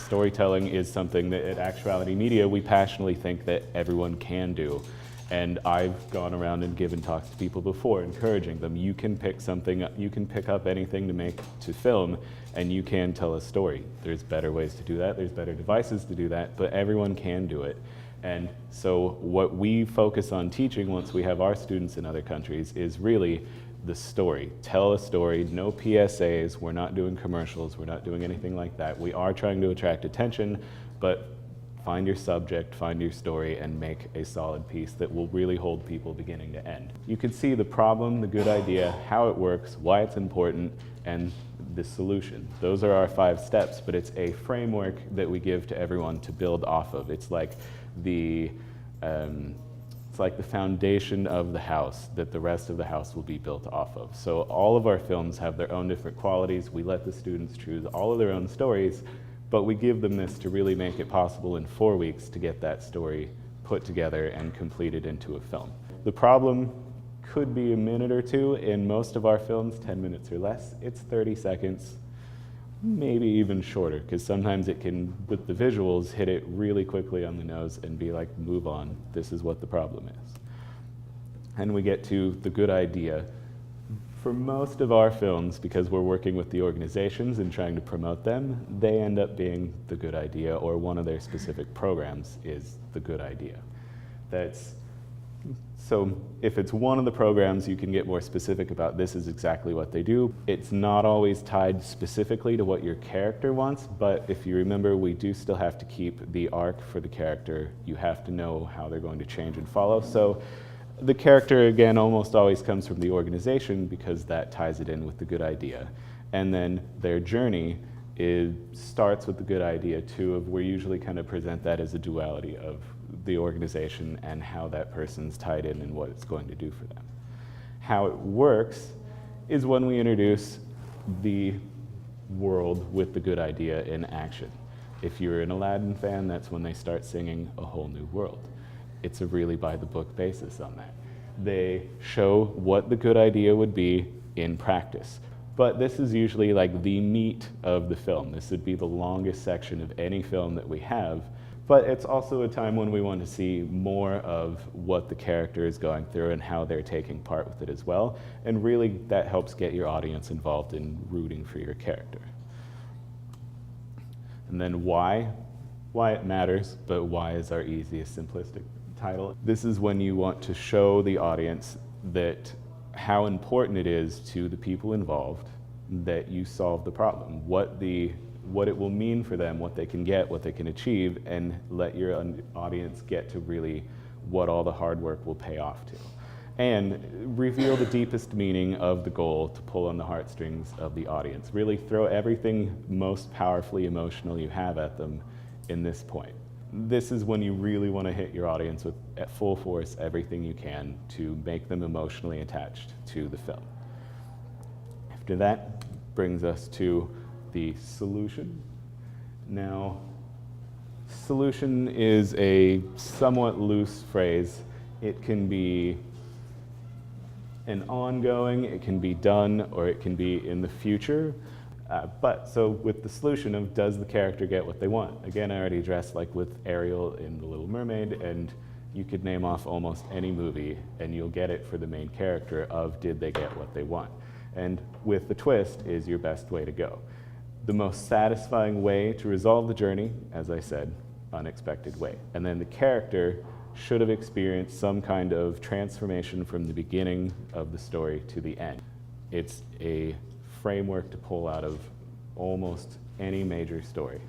Storytelling is something that at Actuality Media we passionately think that everyone can do. And I've gone around and given talks to people before, encouraging them, you can pick something, you can pick up anything to make to film, and you can tell a story. There's better ways to do that, there's better devices to do that, but everyone can do it. And so what we focus on teaching once we have our students in other countries is really the story. Tell a story, no PSAs, we're not doing commercials, we're not doing anything like that. We are trying to attract attention, but find your subject, find your story, and make a solid piece that will really hold people beginning to end. You can see the problem, the good idea, how it works, why it's important, and the solution. Those are our 5 steps, but it's a framework that we give to everyone to build off of. It's like the foundation of the house that the rest of the house will be built off of. So all of our films have their own different qualities. We let the students choose all of their own stories, but we give them this to really make it possible in 4 weeks to get that story put together and completed into a film. The problem could be a minute or two. In most of our films, 10 minutes or less. It's 30 seconds, maybe even shorter, because sometimes it can, with the visuals, hit it really quickly on the nose and be like, move on, this is what the problem is. And we get to the good idea. For most of our films, because we're working with the organizations and trying to promote them, they end up being the good idea, or one of their specific programs is the good idea. So if it's one of the programs, you can get more specific about this is exactly what they do. It's not always tied specifically to what your character wants, but if you remember, we do still have to keep the arc for the character. You have to know how they're going to change and follow. So the character, again, almost always comes from the organization because that ties it in with the good idea. And then their journey starts with the good idea too, we usually kind of present that as a duality of the organization and how that person's tied in and what it's going to do for them. How it works is when we introduce the world with the good idea in action. If you're an Aladdin fan, that's when they start singing A Whole New World. It's a really by-the-book basis on that. They show what the good idea would be in practice. But this is usually like the meat of the film. This would be the longest section of any film that we have, but it's also a time when we want to see more of what the character is going through and how they're taking part with it as well. And really that helps get your audience involved in rooting for your character. And then why it matters, but why is our easiest simplistic title. This is when you want to show the audience that how important it is to the people involved that you solve the problem, what it will mean for them, what they can get, what they can achieve, and let your audience get to really what all the hard work will pay off to. And reveal the deepest meaning of the goal to pull on the heartstrings of the audience. Really throw everything most powerfully emotional you have at them in this point. This is when you really want to hit your audience with, at full force, everything you can to make them emotionally attached to the film. After that brings us to the solution. Now, solution is a somewhat loose phrase. It can be an ongoing, it can be done, or it can be in the future. So with the solution of does the character get what they want? Again, I already addressed like with Ariel in The Little Mermaid, and you could name off almost any movie and you'll get it for the main character of did they get what they want? And with the twist is your best way to go. The most satisfying way to resolve the journey, as I said, unexpected way. And then the character should have experienced some kind of transformation from the beginning of the story to the end. It's a framework to pull out of almost any major story.